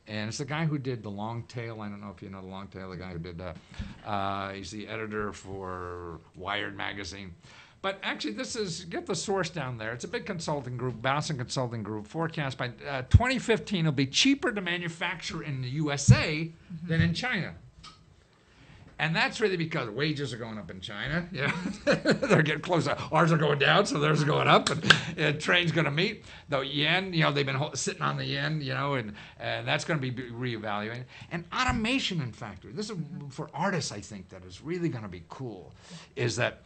And it's the guy who did The Long Tail. I don't know if you know The Long Tail, the guy who did that. He's the editor for Wired magazine. But actually, get the source down there. It's a big consulting group, Boston Consulting Group, forecast by 2015 it'll be cheaper to manufacture in the USA than in China. And that's really because wages are going up in China. Yeah, they're getting closer. Ours are going down, so theirs are going up, and train's going to meet. The yen, they've been sitting on the yen, and that's going to be reevaluated. And automation in factory. This is for artists, I think, that is really going to be cool. Is that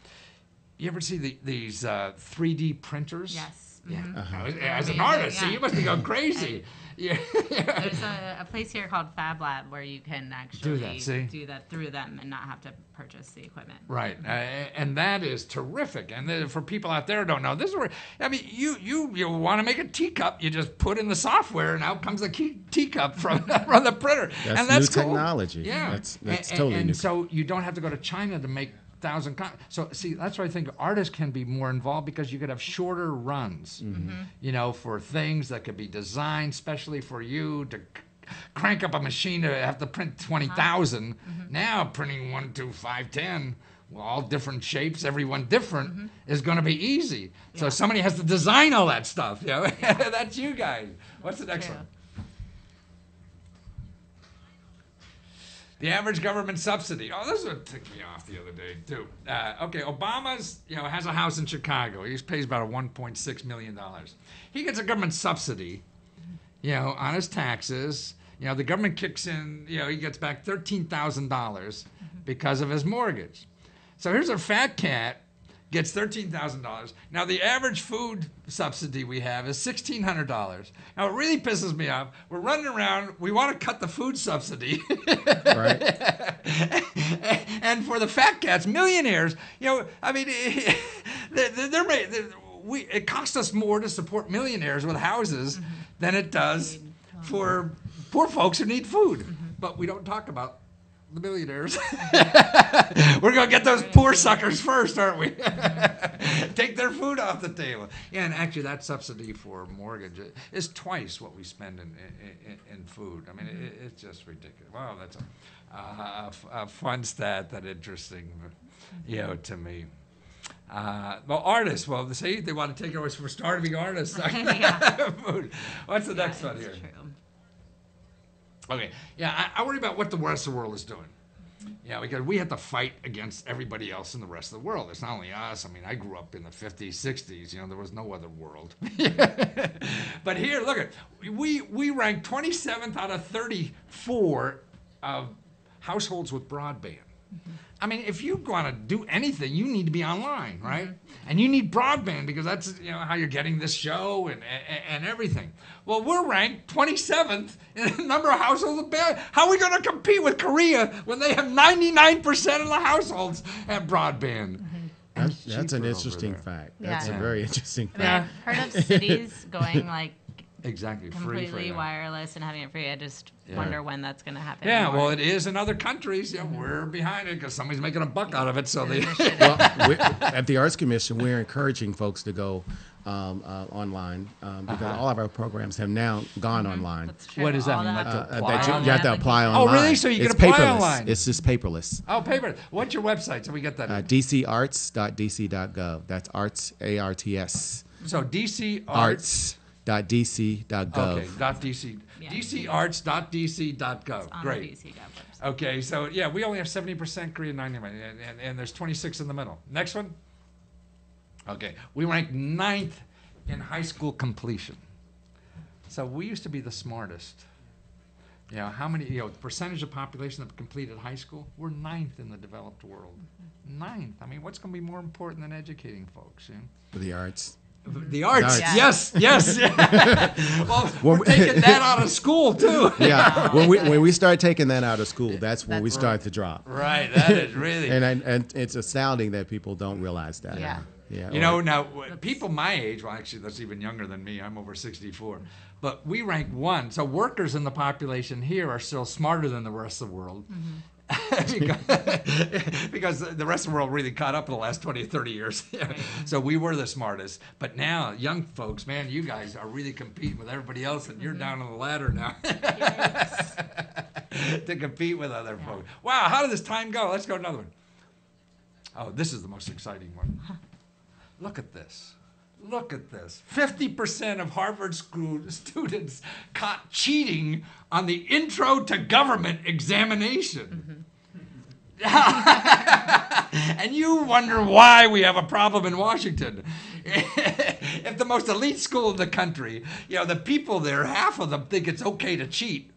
you ever see these 3D printers? Yes. Yeah. Mm-hmm. As an artist, so you must be going crazy. Yeah. There's a place here called Fab Lab where you can actually do that through them and not have to purchase the equipment. Right, and that is terrific. And for people out there who don't know, this is where you want to make a teacup, you just put in the software, and out comes the teacup from the printer. That's new technology. Yeah, that's totally new. And so you don't have to go to China to make 1,000 so see, that's why I think artists can be more involved, because you could have shorter runs, for things that could be designed specially for you to crank up a machine to have to print 20,000. Now printing 1, 2, 5, 10, all different shapes, everyone different, is going to be easy. Yeah. So somebody has to design all that stuff. That's you guys. What's the next one? The average government subsidy. Oh, this would tick me off the other day, too. Okay, Obama's, has a house in Chicago. He pays about $1.6 million. He gets a government subsidy, on his taxes. The government kicks in, he gets back $13,000 because of his mortgage. So here's a fat cat, gets $13,000. Now, the average food subsidy we have is $1,600. Now, it really pisses me off. We're running around. We want to cut the food subsidy. Right. And for the fat cats, millionaires, it costs us more to support millionaires with houses than it does for poor folks who need food. But we don't talk about the millionaires. We're going to get those poor suckers first, aren't we? Take their food off the table. Yeah, and actually that subsidy for mortgage is twice what we spend in food. I mean, it's just ridiculous. Wow, that's a fun stat, that interesting, to me. Well, artists. Well, see, they want to take away from starving artists. Food. What's the next one here? True. Okay, yeah, I worry about what the rest of the world is doing. Because we have to fight against everybody else in the rest of the world. It's not only us. I mean, I grew up in the 50s, 60s. There was no other world. But here, look at we ranked 27th out of 34 of households with broadband. I mean, if you want to do anything, you need to be online, right? And you need broadband, because that's how you're getting this show and everything. Well, we're ranked 27th in the number of households with broadband. How are we going to compete with Korea when they have 99% of the households have broadband? And That's an interesting fact. That's a Yeah. very interesting I mean, fact. I've heard of cities going like Exactly, free for completely that. wireless and having it free. I just wonder when that's going to happen. Yeah, more. well, it is in other countries. Yeah, we're behind it because somebody's making a buck out of it. So they. Well, at the Arts Commission, we're encouraging folks to go online because all of our programs have now gone online. That's true. What does that All mean? that- Like to That apply you have to apply Oh, online. really? So you can It's apply paperless. online? It's just paperless. Oh, paper. What's your website? So we get that. DCarts.dc.gov. That's arts, ARTS. So DC Arts. Arts.dc.gov. Okay. .dc. Yeah. DCarts.dc.gov. on Great. the BC Gov website. Okay, so yeah, we only have 70% Korean, 90%, and there's 26 in the middle. Next one. Okay, we rank 9th in high school completion. So we used to be the smartest. You know, how many, percentage of population that completed high school? We're 9th in the developed world. 9th. I mean, what's going to be more important than educating folks? You know? For the arts. The arts. Arts. Yes. Well, we're taking that out of school too. Yeah, when we start taking that out of school, that's when we start to drop. Right. That is really. And it's astounding that people don't realize that. Yeah. Yeah. You know, now people my age, well, actually, that's even younger than me. I'm over 64. But we rank 1. So workers in the population here are still smarter than the rest of the world. because the rest of the world really caught up in the last 20 or 30 years. So we were the smartest. But now, young folks, man, you guys are really competing with everybody else, and you're down on the ladder now to compete with other folks. Wow, how did this time go? Let's go another one. Oh, this is the most exciting one. Look at this. Look at this. 50% of Harvard school students caught cheating on the Intro to Government examination. And you wonder why we have a problem in Washington. If the most elite school in the country, the people there, half of them think it's okay to cheat,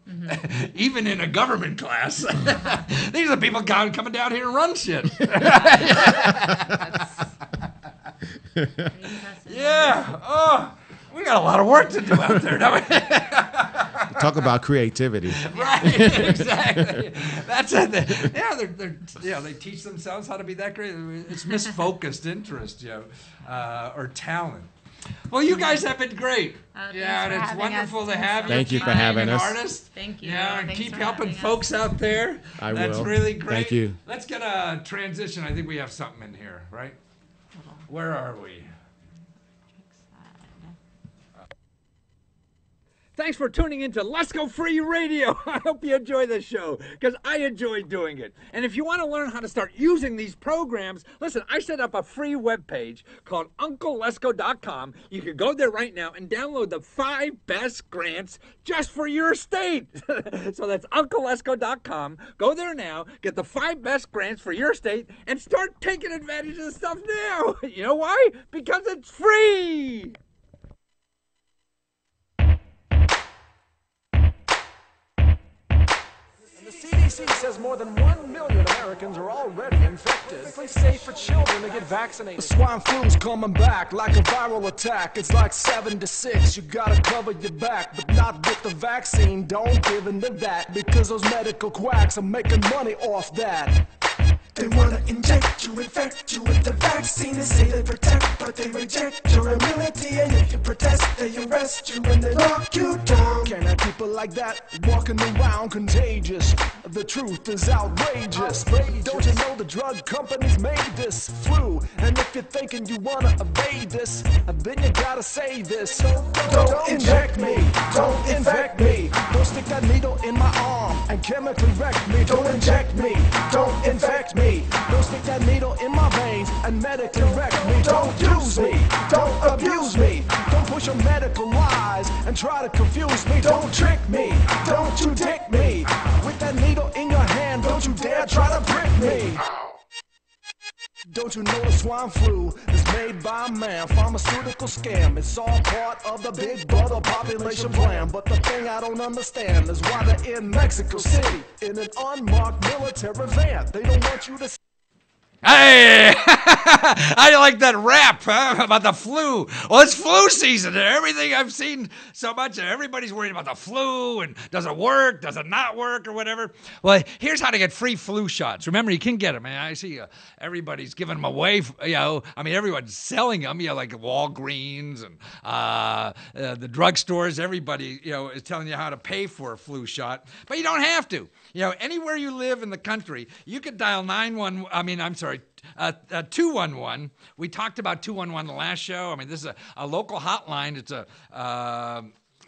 even in a government class. These are the people coming down here and run shit. Yeah. Oh, we got a lot of work to do out there, don't we? Talk about creativity. Right. Exactly. That's it. They teach themselves how to be that great. It's misfocused interest, or talent. Well, you guys have been great. Thanks And for it's having wonderful us. to have you. Thank you Keep for being having an us. artist. Thank you. Yeah, and Thanks keep for helping having us. folks out there. I That's will. really great. Thank you. Let's get a transition. I think we have something in here, right? Where are we? Thanks for tuning into Lesko Free Radio. I hope you enjoy this show, because I enjoy doing it. And if you want to learn how to start using these programs, listen, I set up a free webpage called UncleLesko.com. You can go there right now and download the 5 best grants just for your state. So that's UncleLesko.com. Go there now, get the 5 best grants for your state, and start taking advantage of the stuff now. You know why? Because it's free. The CDC says more than 1 million Americans are already infected. It's safe for children to get vaccinated. The swine flu's coming back like a viral attack. It's like 7 to 6. You gotta cover your back, but not with the vaccine. Don't give in to that, because those medical quacks are making money off that. They wanna inject you, infect you with the vaccine. They say they protect, but they reject your immunity. And if you protest, they arrest you and they lock you down. Can't have people like that walking around contagious. The truth is outrageous. Don't you know the drug companies made this flu? And if you're thinking you wanna evade this, then you gotta say this. Don't inject me, don't infect me. Don't stick that needle in my arm and chemically wreck me. Don't inject me, don't infect me. Don't stick that needle in my veins and medically wreck me. Don't use me, don't abuse me. Don't push your medical lies and try to confuse me. Don't trick me, don't you dick me. With that needle in your hand, don't you dare try to prick me. Don't you know the swine flu is made by man? Pharmaceutical scam. It's all part of the big brother population plan. But the thing I don't understand is why they're in Mexico City in an unmarked military van. They don't want you to. Hey, I like that rap about the flu. Well, it's flu season. Everything I've seen so much, everybody's worried about the flu and does it work, does it not work, or whatever. Well, here's how to get free flu shots. Remember, you can get them. I see everybody's giving them away. Everyone's selling them. Like Walgreens and the drugstores. Everybody, is telling you how to pay for a flu shot, but you don't have to. Anywhere you live in the country, you could dial 211. We talked about 211 the last show. This is a local hotline.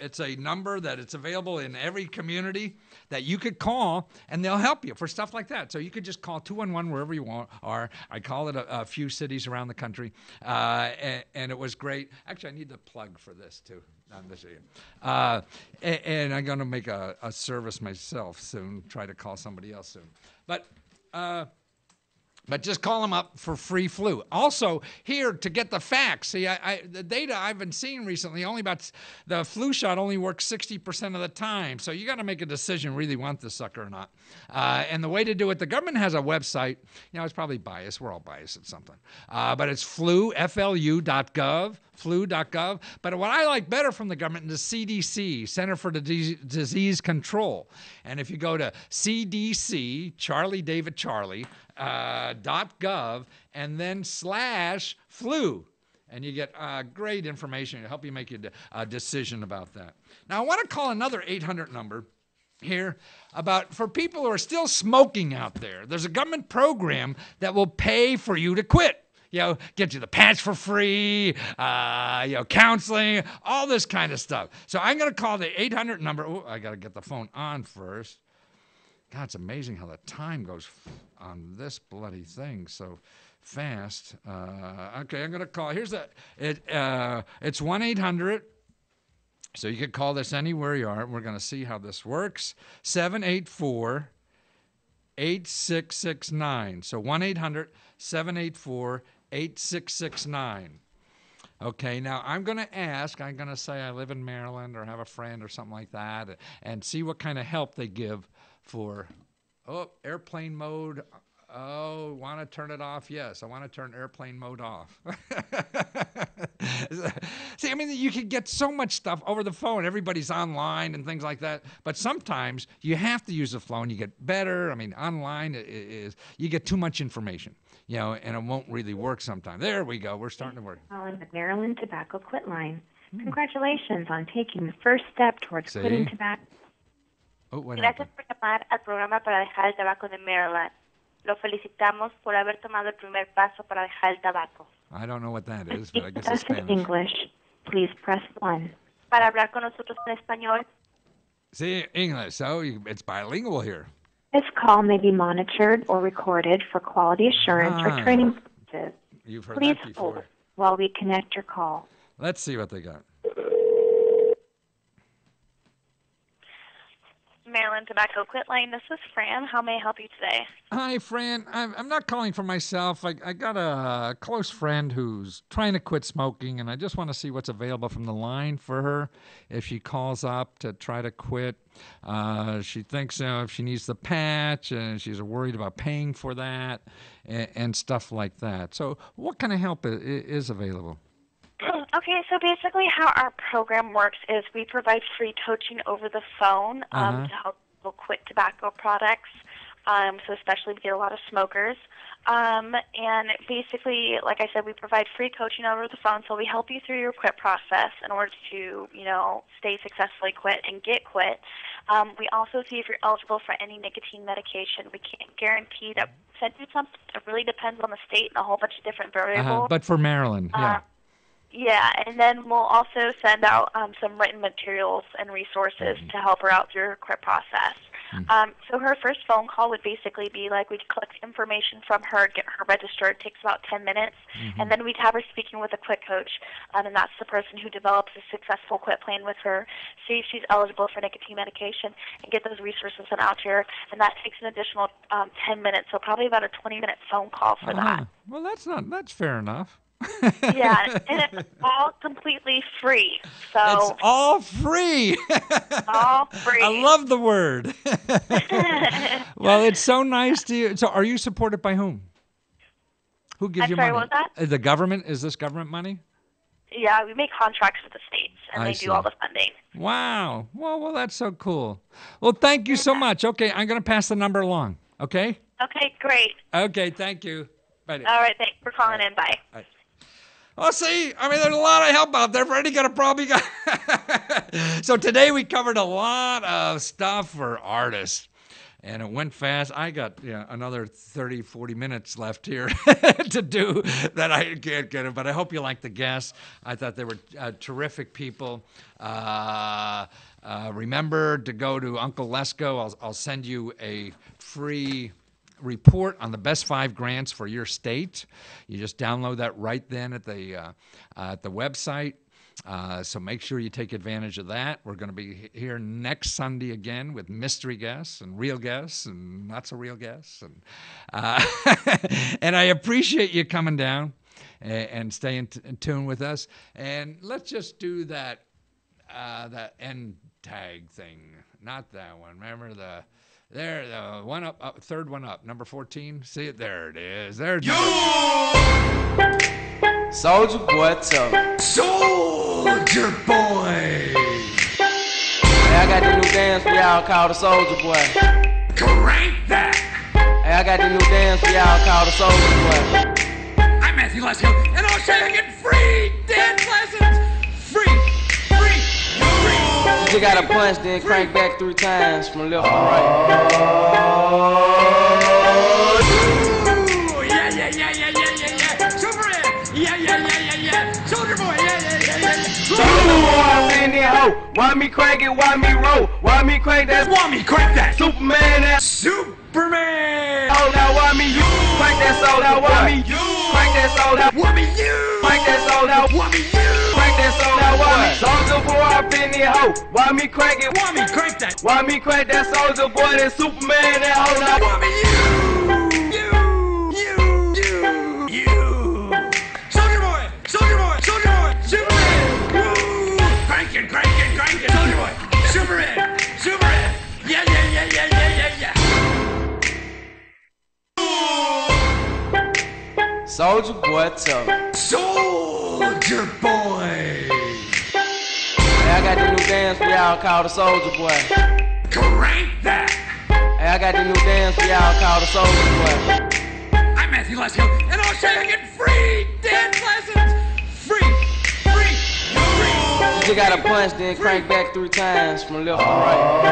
It's a number that it's available in every community that you could call, and they'll help you for stuff like that. So you could just call 211 wherever you are. I call it a few cities around the country, and it was great. Actually, I need the plug for this too. On this and I'm going to make a service myself soon. Try to call somebody else soon, but just call them up for free flu. Also, here to get the facts. See, the data I've been seeing recently, only about the flu shot only works 60% of the time. So you got to make a decision, really want this sucker or not. And the way to do it, the government has a website. It's probably biased. We're all biased at something. But it's flu.gov. Flu.gov. But what I like better from the government is the CDC, Center for Disease Control. And if you go to CDC, Charlie David Charlie, .gov, and then /flu, and you get great information to help you make a decision about that. Now, I want to call another 800 number here for people who are still smoking out there. There's a government program that will pay for you to quit. Get you the patch for free, counseling, all this kind of stuff. So I'm going to call the 800 number. Oh, I got to get the phone on first. God, it's amazing how the time goes on this bloody thing so fast. Okay, I'm going to call. Here's it's 1-800. So you can call this anywhere you are. We're going to see how this works. 784-8669. So 1-800-784-8669. Okay, now I'm going to say I live in Maryland or have a friend or something like that and see what kind of help they give for, airplane mode. Oh, want to turn it off? Yes, I want to turn airplane mode off. See, you can get so much stuff over the phone. Everybody's online and things like that. But sometimes you have to use the phone. You get better. Online you get too much information, and it won't really work sometimes. There we go. We're starting to work. Calling the Maryland Tobacco Quit Line. Congratulations on taking the first step towards quitting tobacco. Gracias por llamar al programa para dejar el tabaco de Maryland. Lo felicitamos por haber tomado el primer paso para dejar el tabaco. I don't know what that is, but I guess it's Spanish. English, please press 1. Para hablar con nosotros en español. See, English, so it's bilingual here. This call may be monitored or recorded for quality assurance or training purposes. You've heard Please that before. hold while we connect your call. Let's see what they got. Maryland Tobacco Quit Line. This is Fran. How may I help you today? Hi, Fran. I'm not calling for myself. I got a close friend who's trying to quit smoking, and I just want to see what's available from the line for her if she calls up to try to quit. She thinks if she needs the patch, and she's worried about paying for that and stuff like that. So what kind of help is available? Okay, so basically how our program works is we provide free coaching over the phone to help people quit tobacco products. So especially we get a lot of smokers. And basically, like I said, we provide free coaching over the phone, so we help you through your quit process in order to, stay successfully quit and get quit. We also see if you're eligible for any nicotine medication. We can't guarantee that we'll send you something. It really depends on the state and a whole bunch of different variables. But for Maryland, yeah. Yeah, and then we'll also send out some written materials and resources to help her out through her quit process. So her first phone call would basically be like we'd collect information from her, get her registered. It takes about 10 minutes. And then we'd have her speaking with a quit coach, and that's the person who develops a successful quit plan with her, see if she's eligible for nicotine medication, and get those resources sent out to her. And that takes an additional 10 minutes, so probably about a 20-minute phone call for that. Well, that's fair enough. Yeah, and it's all completely free. So it's all free. All free. I love the word. Well, it's so nice to you. So are you supported by whom? Who gives you sorry, money? what was that? The government? Is this government money? Yeah, we make contracts with the states, and I they see. do all the funding. Wow. Well, that's so cool. Well, thank you so much. Okay, I'm going to pass the number along. Okay? Okay, great. Okay, thank you. Bye. All right, thanks for calling in. Bye. Oh, see, I mean, there's a lot of help out there for any kind of problem you got. So today we covered a lot of stuff for artists. And it went fast. I got another 30, 40 minutes left here to do that I can't get it. But I hope you liked the guests. I thought they were terrific people. Remember to go to Uncle Lesko. I'll send you a free report on the best 5 grants for your state. You just download that right then at the website. So make sure you take advantage of that. We're going to be here next Sunday again with mystery guests and real guests and not so real guests. And and I appreciate you coming down and staying in tune with us. And let's just do that end tag thing. Not that one. Remember the one up, third one up, number 14. See it? There it is. There's Soldier Boy, tell me. Soldier Boy! Hey, I got the new dance for y'all called the Soldier Boy. Crank that! Hey, I got the new dance for y'all called the Soldier Boy. I'm Matthew Lesko, and I'll show you how to get free dance lessons! Free! You just gotta punch, then crank back 3 times from left to right. Ooh, yeah. Super in! Yeah. Soldier Boy, yeah. Soldier Boy, in there, ho. Why me crank it? Why me roll? Why me crank that? Why me crank that? Superman that. Superman! Oh, now why me you? Crank that soul out. Why me you? Crank that soul out. Why me you? Crank that soul out. Why me you? Crank that soul out. Why me? Soldier Boy, up in there, ho. Why me crank it? Why me crank that? Why me crank that Soldier Boy? That Superman that ho. Now why me you? Soldier Boy, Superman! Woo! Crank it! Soldier Boy, Superman! Yeah. Soldier Boy, tell me. Soldier Boy! Hey, I got the new dance for y'all called the Soldier Boy. Crank that! Hey, I got the new dance for y'all called the Soldier Boy. I'm Matthew Lesko, and I'll show you how to get free dance lessons! Free! You just gotta punch, then crank back 3 times from left to right.